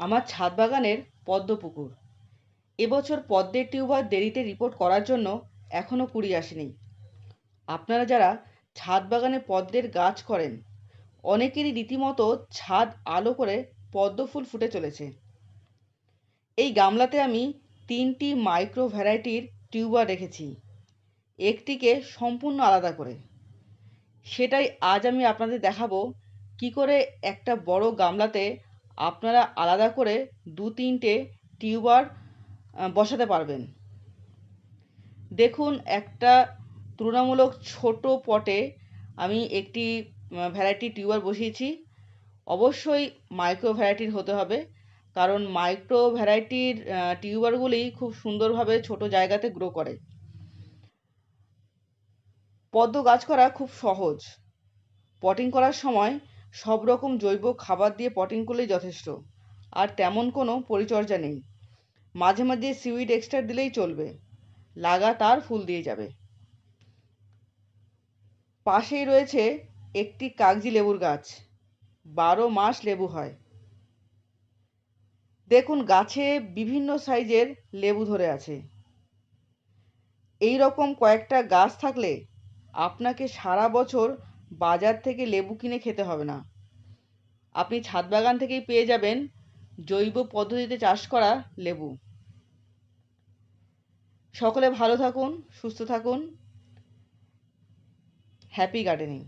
আমার ছাদ বাগানের পদ্ম পুকুর। এবছর পদ্মের টিউবার দেরিতে রিপোর্ট করার জন্য এখনও কুড়ি আসেনি। আপনারা যারা ছাদ বাগানে পদ্মের গাছ করেন, অনেকেরই রীতিমতো ছাদ আলো করে পদ্ম ফুল ফুটে চলেছে। এই গামলাতে আমি 3টি মাইক্রো ভ্যারাইটির টিউবার রেখেছি, একটিকে সম্পূর্ণ আলাদা করে। সেটাই আজ আমি আপনাদের দেখাবো কি করে একটা বড় গামলাতে আপনারা আলাদা করে 2-3টে টিউবার বসাতে পারবেন। দেখুন, একটা তুলনামূলক ছোট পটে আমি একটি ভ্যারাইটি টিউবার বসিয়েছি। অবশ্যই মাইক্রো ভ্যারাইটির হতে হবে, কারণ মাইক্রো ভ্যারাইটির টিউবারগুলি খুব সুন্দরভাবে ছোট জায়গাতে গ্রো করে। পদ্ম গাছ করা খুব সহজ। পটিং করার সময় সব রকম জৈব খাবার দিয়ে পটিং করলেই যথেষ্ট, আর তেমন কোনো পরিচর্যা নেই। মাঝে মাঝে সিউইড এক্সট্রা দিলেই চলবে, লাগাতার ফুল দিয়ে যাবে। পাশেই রয়েছে একটি কাগজি লেবুর গাছ, 12 মাস লেবু হয়। দেখুন, গাছে বিভিন্ন সাইজের লেবু ধরে আছে। এই রকম কয়েকটা গাছ থাকলে আপনাকে সারা বছর বাজার থেকে লেবু কিনে খেতে হবে না। আপনি ছাদ বাগান থেকেই পেয়ে যাবেন জৈব পদ্ধতিতে চাষ করা লেবু। সকলে ভালো থাকুন, সুস্থ থাকুন। Happy gardening.